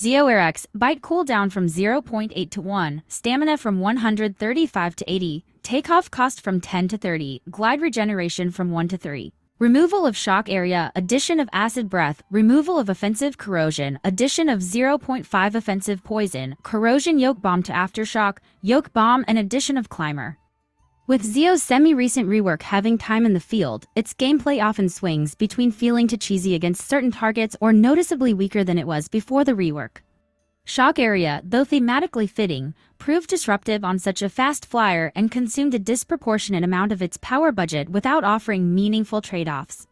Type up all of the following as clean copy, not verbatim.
Zeoarex, bite cooldown from 0.8 to 1, stamina from 135 to 80, takeoff cost from 10 to 30, glide regeneration from 1 to 3. Removal of shock area, addition of acid breath, removal of offensive corrosion, addition of 0.5 offensive poison, corrosion yoke bomb to aftershock, yoke bomb and addition of climber. With Zeo's semi-recent rework having time in the field, its gameplay often swings between feeling too cheesy against certain targets or noticeably weaker than it was before the rework. Shock area, though thematically fitting, proved disruptive on such a fast flyer and consumed a disproportionate amount of its power budget without offering meaningful trade-offs.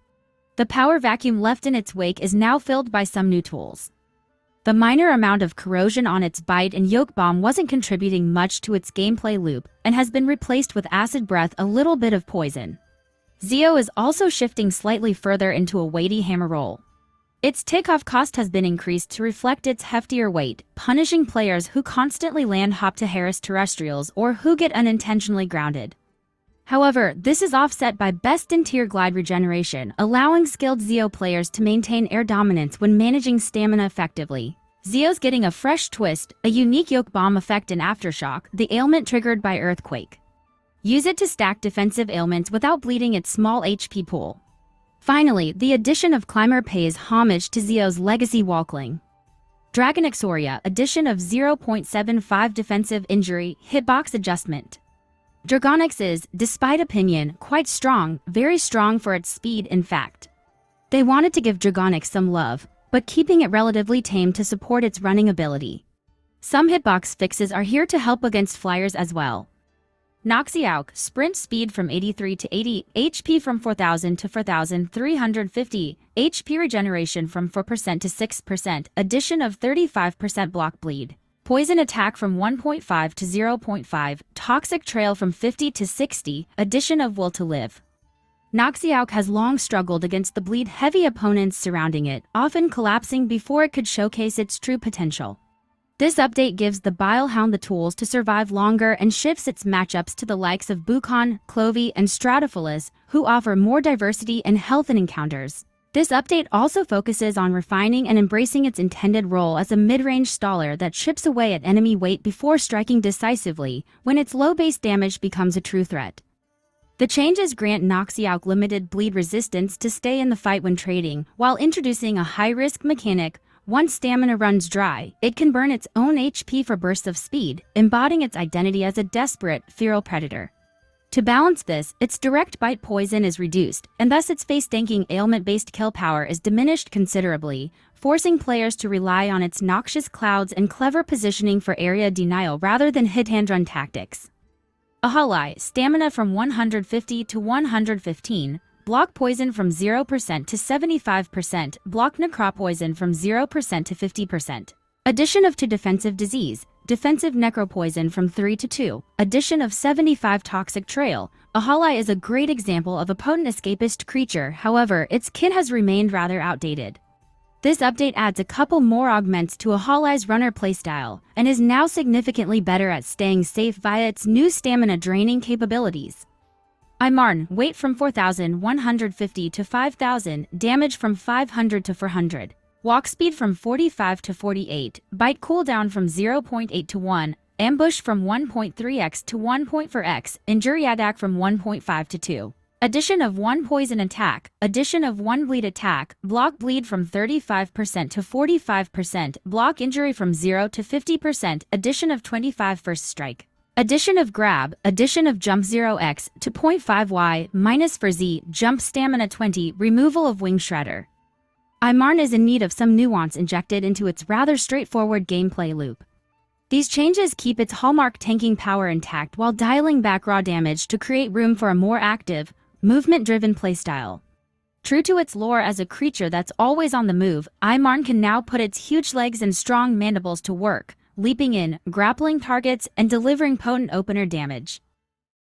The power vacuum left in its wake is now filled by some new tools. The minor amount of corrosion on its bite and yoke bomb wasn't contributing much to its gameplay loop and has been replaced with acid breath, a little bit of poison. Zeo is also shifting slightly further into a weighty hammer roll. Its takeoff cost has been increased to reflect its heftier weight, punishing players who constantly land hop to harass terrestrials or who get unintentionally grounded. However, this is offset by best-in-tier glide regeneration, allowing skilled Zeo players to maintain air dominance when managing stamina effectively. Zeo's getting a fresh twist, a unique yoke bomb effect in aftershock, the ailment triggered by earthquake. Use it to stack defensive ailments without bleeding its small HP pool. Finally, the addition of climber pays homage to Zeo's legacy walkling. Dragonixsauria, addition of 0.75 defensive injury, hitbox adjustment. Dragonix is, despite opinion, quite strong, very strong for its speed in fact. They wanted to give Dragonix some love, but keeping it relatively tame to support its running ability. Some hitbox fixes are here to help against flyers as well. Noxiouk, sprint speed from 83 to 80, HP from 4000 to 4350, HP regeneration from 4% to 6%, addition of 35% block bleed. Poison attack from 1.5 to 0.5, toxic trail from 50 to 60, addition of will to live. Noxiouk has long struggled against the bleed-heavy opponents surrounding it, often collapsing before it could showcase its true potential. This update gives the Bilehound the tools to survive longer and shifts its matchups to the likes of Bukon, Clovey, and Stratophilus, who offer more diversity and health in encounters. This update also focuses on refining and embracing its intended role as a mid-range staller that chips away at enemy weight before striking decisively when its low base damage becomes a true threat. The changes grant Noxiouk limited bleed resistance to stay in the fight when trading, while introducing a high-risk mechanic. Once stamina runs dry, it can burn its own HP for bursts of speed, embodying its identity as a desperate, feral predator. To balance this, its direct bite poison is reduced, and thus its face-tanking ailment-based kill power is diminished considerably, forcing players to rely on its noxious clouds and clever positioning for area denial rather than hit-and-run tactics. Aholai, stamina from 150 to 115, block poison from 0% to 75%, block necropoison from 0% to 50%. Addition of 2 defensive disease, defensive necropoison from 3 to 2, addition of 75 toxic trail. Aholai is a great example of a potent escapist creature, however, its kit has remained rather outdated. This update adds a couple more augments to Aholai's runner playstyle, and is now significantly better at staying safe via its new stamina-draining capabilities. Imeaorn, weight from 4150 to 5000, damage from 500 to 400. Walk speed from 45 to 48, bite cooldown from 0.8 to 1, ambush from 1.3x to 1.4x, injury attack from 1.5 to 2. Addition of 1 poison attack, addition of 1 bleed attack, block bleed from 35% to 45%, block injury from 0 to 50%, addition of 25 first strike. Addition of grab, addition of jump 0x to 0.5y, minus for z, jump stamina 20, removal of wing shredder. Imeaorn is in need of some nuance injected into its rather straightforward gameplay loop. These changes keep its hallmark tanking power intact while dialing back raw damage to create room for a more active, movement-driven playstyle. True to its lore as a creature that's always on the move, Imeaorn can now put its huge legs and strong mandibles to work, leaping in, grappling targets, and delivering potent opener damage.